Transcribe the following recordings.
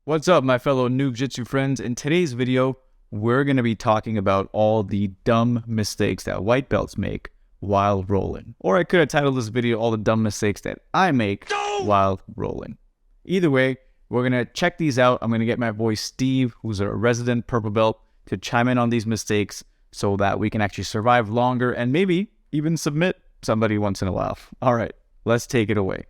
What's up, my fellow NoobJitsu friends? In today's video, we're going to be talking about all the dumb mistakes that white belts make while rolling. Or I could have titled this video, all the dumb mistakes that I make while rolling. Either way, we're going to check these out. I'm going to get my boy Steve, who's a resident purple belt, to chime in on these mistakes so that we can actually survive longer and maybe even submit somebody once in a while. All right, let's take it away.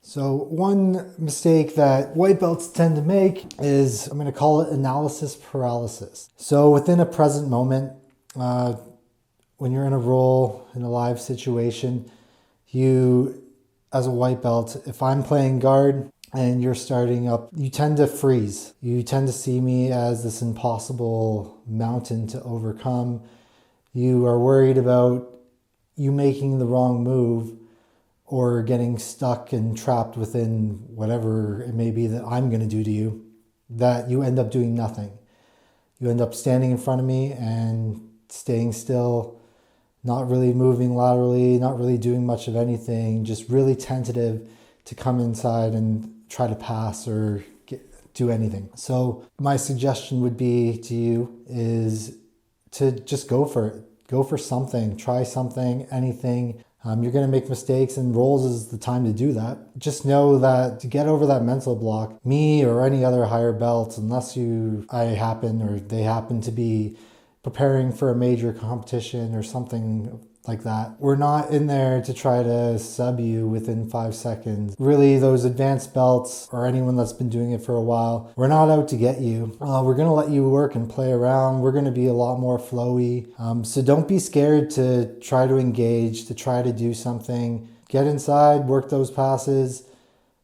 So one mistake that white belts tend to make is, I'm going to call it analysis paralysis. So within a present moment, when you're in a roll, in a live situation, you, as a white belt, if I'm playing guard and you're starting up, you tend to freeze. You tend to see me as this impossible mountain to overcome. You are worried about you making the wrong move or getting stuck and trapped within whatever it may be that I'm going to do to you, that you end up doing nothing. You end up standing in front of me and staying still, not really moving laterally, not really doing much of anything, just really tentative to come inside and try to pass or do anything. So my suggestion would be to you is to just go for it. Go for something, try something, anything. You're going to make mistakes, and rolls is the time to do that. Just know that to get over that mental block, me or any other higher belts, unless they happen to be preparing for a major competition or something like that, we're not in there to try to sub you within 5 seconds. Really, those advanced belts or anyone that's been doing it for a while, we're not out to get you. We're going to let you work and play around. We're going to be a lot more flowy. So don't be scared to try to engage, to try to do something. Get inside, work those passes,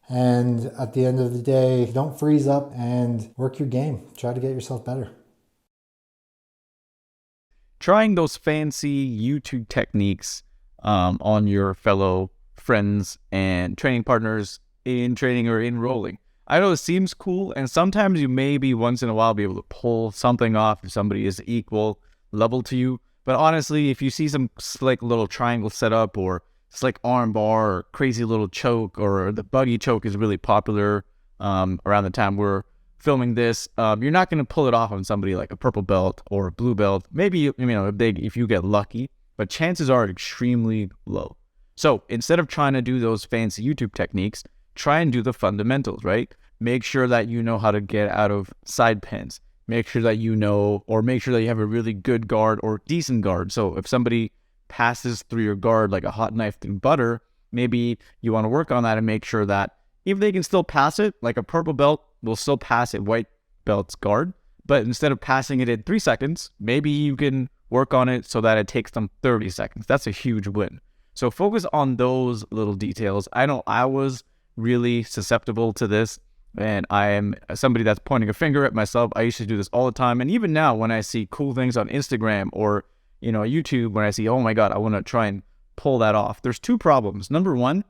and at the end of the day, don't freeze up and work your game. Try to get yourself better. Trying those fancy YouTube techniques on your fellow friends and training partners in training or in rolling. I know it seems cool, and sometimes you maybe once in a while be able to pull something off if somebody is equal level to you. But honestly, if you see some slick little triangle setup or slick arm bar or crazy little choke, or the buggy choke is really popular around the time we're filming this, you're not going to pull it off on somebody like a purple belt or a blue belt. Maybe, if you get lucky, but chances are extremely low. So instead of trying to do those fancy YouTube techniques, try and do the fundamentals, right? Make sure that you know how to get out of side pins. Make sure that you have a really good guard or decent guard. So if somebody passes through your guard like a hot knife through butter, maybe you want to work on that and make sure that if they can still pass it, like a purple belt will still pass at white belt's guard, but instead of passing it in 3 seconds, maybe you can work on it so that it takes them 30 seconds. That's a huge win. So focus on those little details. I know I was really susceptible to this, and I am somebody that's pointing a finger at myself. I used to do this all the time, and even now when I see cool things on Instagram or YouTube, when I see, oh my God, I want to try and pull that off. There's 2 problems. Number one,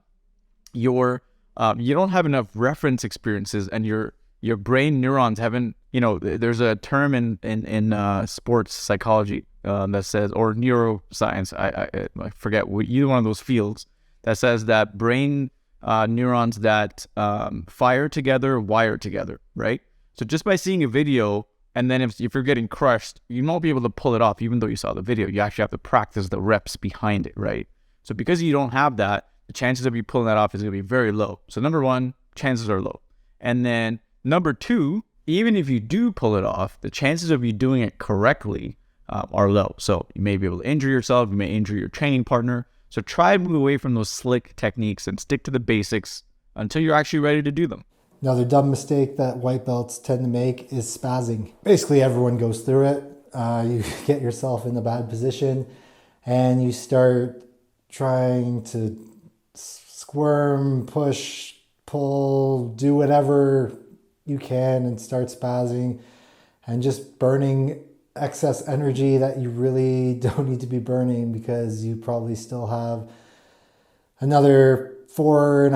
you don't have enough reference experiences, and your brain neurons haven't, there's a term in sports psychology that says, or neuroscience, I forget, either one of those fields, that says that brain neurons that fire together wire together, right? So just by seeing a video, and then if you're getting crushed, you won't be able to pull it off even though you saw the video. You actually have to practice the reps behind it, right? So because you don't have that, the chances of you pulling that off is going to be very low. So number one, chances are low. And then number 2, even if you do pull it off, the chances of you doing it correctly are low. So you may be able to injure yourself, you may injure your training partner. So try to move away from those slick techniques and stick to the basics until you're actually ready to do them. Another dumb mistake that white belts tend to make is spazzing. Basically, everyone goes through it. You get yourself in a bad position and you start trying to squirm, push, pull, do whatever you can and start spazzing and just burning excess energy that you really don't need to be burning, because you probably still have another 4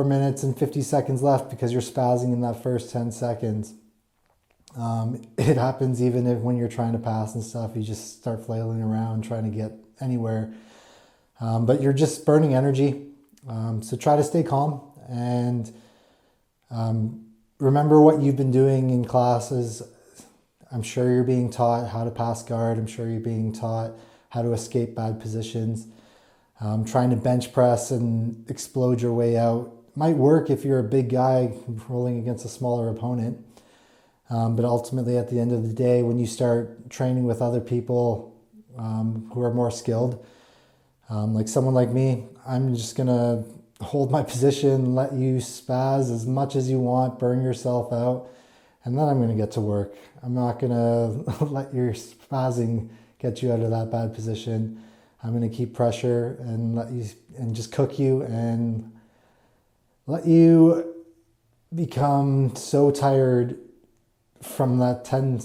minutes and 50 seconds left because you're spazzing in that first 10 seconds. It happens even when you're trying to pass and stuff, you just start flailing around trying to get anywhere. But you're just burning energy. So try to stay calm and remember what you've been doing in classes. I'm sure you're being taught how to pass guard. I'm sure you're being taught how to escape bad positions. Trying to bench press and explode your way out might work if you're a big guy rolling against a smaller opponent. But ultimately, at the end of the day, when you start training with other people who are more skilled, like someone like me, I'm just going to hold my position, let you spaz as much as you want, burn yourself out, and then I'm going to get to work. I'm not going to let your spazzing get you out of that bad position. I'm going to keep pressure and let you and just cook you and let you become so tired from that 10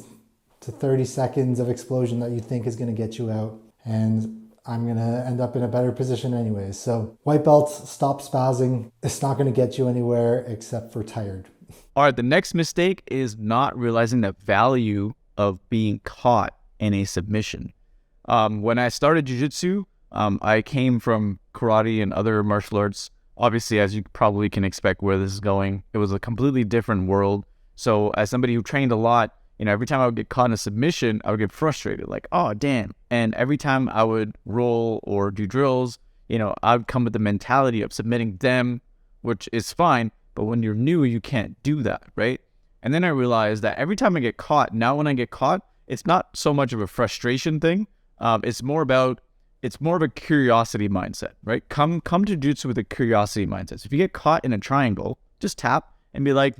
to 30 seconds of explosion that you think is going to get you out. And I'm going to end up in a better position anyways. So white belts, stop spazzing. It's not going to get you anywhere except for tired. All right, the next mistake is not realizing the value of being caught in a submission. When I started jiu-jitsu, I came from karate and other martial arts. Obviously, as you probably can expect where this is going, it was a completely different world. So as somebody who trained a lot, every time I would get caught in a submission, I would get frustrated, like, oh, damn. And every time I would roll or do drills, I would come with the mentality of submitting them, which is fine. But when you're new, you can't do that, right? And then I realized that every time I get caught, now when I get caught, it's not so much of a frustration thing. It's more of a curiosity mindset, right? Come to jiu-jitsu with a curiosity mindset. So if you get caught in a triangle, just tap and be like,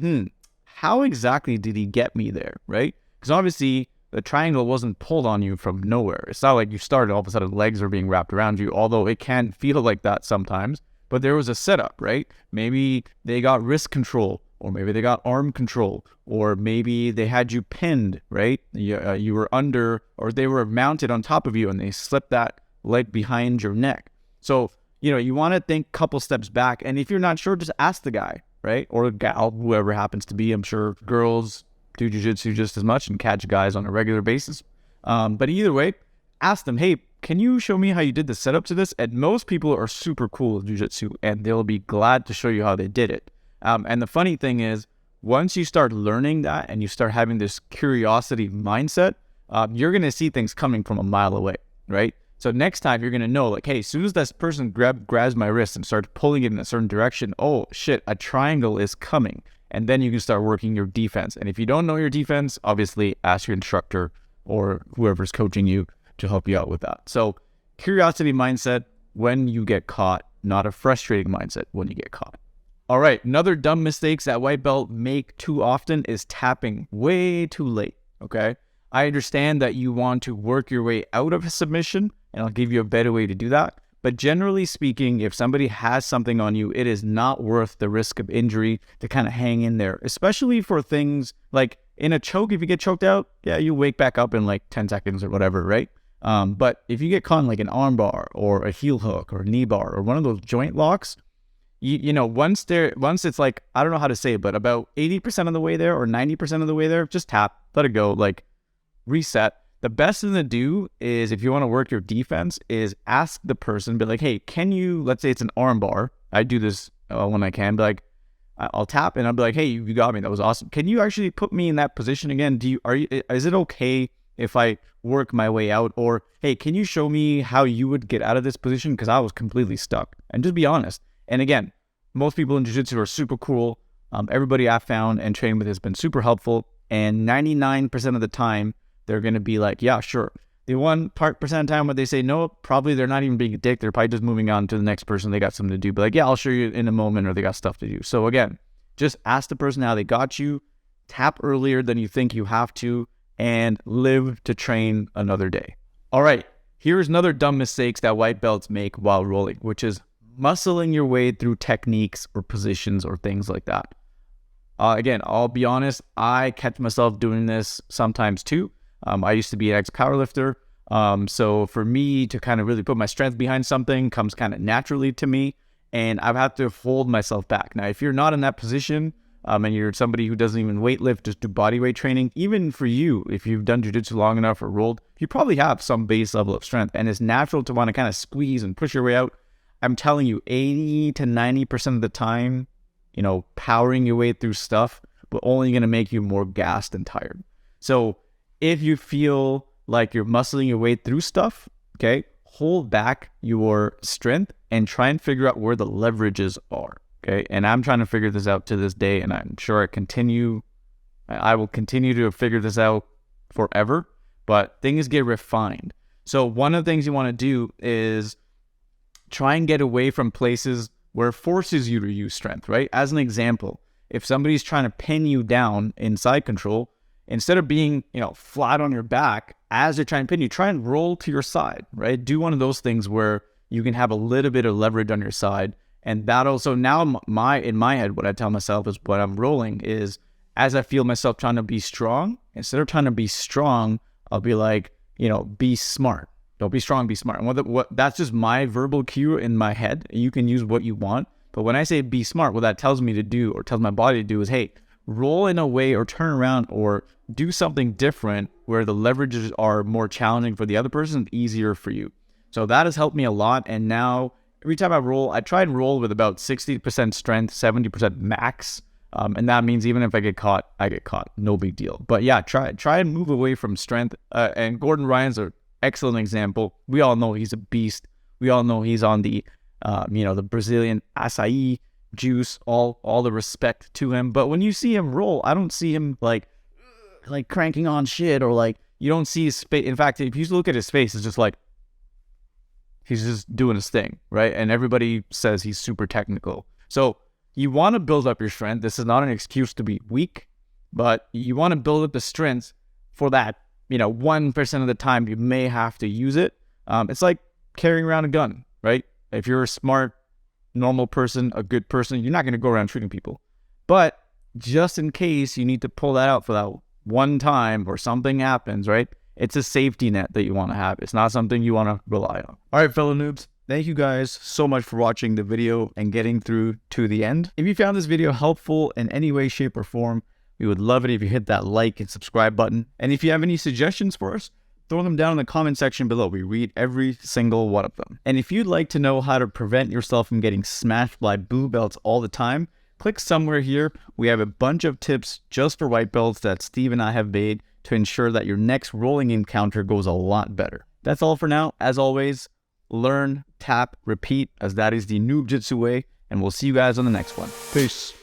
how exactly did he get me there, right? Because obviously the triangle wasn't pulled on you from nowhere. It's not like you started, all of a sudden legs are being wrapped around you, although it can feel like that sometimes. But there was a setup, right? Maybe they got wrist control, or maybe they got arm control, or maybe they had you pinned, right? You were under, or they were mounted on top of you and they slipped that leg behind your neck. So, you want to think a couple steps back. And if you're not sure, just ask the guy, right? Or a gal, whoever happens to be. I'm sure girls do jiu-jitsu just as much and catch guys on a regular basis. But either way, ask them, hey, can you show me how you did the setup to this? And most people are super cool with jiu-jitsu and they'll be glad to show you how they did it. And the funny thing is, once you start learning that and you start having this curiosity mindset, you're going to see things coming from a mile away, right? So next time you're going to know, like, hey, as soon as this person grabs my wrist and starts pulling it in a certain direction, oh shit, a triangle is coming. And then you can start working your defense. And if you don't know your defense, obviously ask your instructor or whoever's coaching you to help you out with that. So curiosity mindset when you get caught, not a frustrating mindset when you get caught. All right, another dumb mistakes that white belt make too often is tapping way too late, okay? I understand that you want to work your way out of a submission, and I'll give you a better way to do that. But generally speaking, if somebody has something on you, it is not worth the risk of injury to kind of hang in there, especially for things like in a choke. If you get choked out, yeah, you wake back up in like 10 seconds or whatever, right? But if you get caught in like an arm bar or a heel hook or a knee bar or one of those joint locks, once it's like, I don't know how to say it, but about 80% of the way there or 90% of the way there, just tap, let it go, like reset. The best thing to do is, if you want to work your defense, is ask the person, be like, hey, can you, let's say it's an arm bar. I do this when I can, be like, I'll tap and I'll be like, hey, you got me. That was awesome. Can you actually put me in that position again? Is it okay if I work my way out? Or, hey, can you show me how you would get out of this position? Because I was completely stuck. And just be honest. And again, most people in jiu-jitsu are super cool. Everybody I've found and trained with has been super helpful. And 99% of the time, they're going to be like, yeah, sure. The 1% of the time when they say no, probably they're not even being a dick. They're probably just moving on to the next person. They got something to do. But like, yeah, I'll show you in a moment, or they got stuff to do. So again, just ask the person how they got you, tap earlier than you think you have to, and live to train another day. All right, here's another dumb mistakes that white belts make while rolling, which is muscling your way through techniques or positions or things like that. Again, I'll be honest, I catch myself doing this sometimes too. I used to be an ex-powerlifter. So for me to kind of really put my strength behind something comes kind of naturally to me, and I've had to hold myself back. Now, if you're not in that position, and you're somebody who doesn't even weight lift, just do body weight training, even for you, if you've done jiu-jitsu long enough or rolled, you probably have some base level of strength, and it's natural to want to kind of squeeze and push your way out. I'm telling you, 80 to 90% of the time, you know, powering your way through stuff will only going to make you more gassed and tired. So if you feel like you're muscling your way through stuff, okay, hold back your strength and try and figure out where the leverages are, okay? And I'm trying to figure this out to this day, and I'm sure I will continue to figure this out forever, but things get refined. So one of the things you want to do is try and get away from places where it forces you to use strength, right? As an example, if somebody's trying to pin you down in side control, instead of being, you know, flat on your back as they're trying to pin you, try and roll to your side, right? Do one of those things where you can have a little bit of leverage on your side. And that also, now in my head, what I tell myself is when I'm rolling is, as I feel myself trying to be strong, instead of trying to be strong, I'll be like, you know, be smart. Don't be strong, be smart. And that's just my verbal cue in my head. You can use what you want. But when I say be smart, what that tells me to do, or tells my body to do, is, hey, roll in a way or turn around or do something different where the leverages are more challenging for the other person, easier for you. So that has helped me a lot. And now every time I roll, I try and roll with about 60% strength, 70% max. And that means even if I get caught, I get caught. No big deal. But yeah, try and move away from strength. And Gordon Ryan's an excellent example. We all know he's a beast. We all know he's on the, the Brazilian acai juice, all the respect to him. But when you see him roll, I don't see him like cranking on shit, or like, you don't see his face. In fact, if you look at his face, it's just like, he's just doing his thing, right? And everybody says he's super technical. So you want to build up your strength. This is not an excuse to be weak, but you want to build up the strength for that, 1% of the time you may have to use it. It's like carrying around a gun, right? If you're a smart, normal person, a good person, you're not going to go around shooting people. But just in case you need to pull that out for that one time or something happens, right? It's a safety net that you want to have. It's not something you want to rely on. All right, fellow noobs. Thank you guys so much for watching the video and getting through to the end. If you found this video helpful in any way, shape, or form, we would love it if you hit that like and subscribe button. And if you have any suggestions for us, throw them down in the comment section below. We read every single one of them. And if you'd like to know how to prevent yourself from getting smashed by blue belts all the time, click somewhere here. We have a bunch of tips just for white belts that Steve and I have made to ensure that your next rolling encounter goes a lot better. That's all for now. As always, learn, tap, repeat, as that is the NoobJitsu way, and we'll see you guys on the next one. Peace.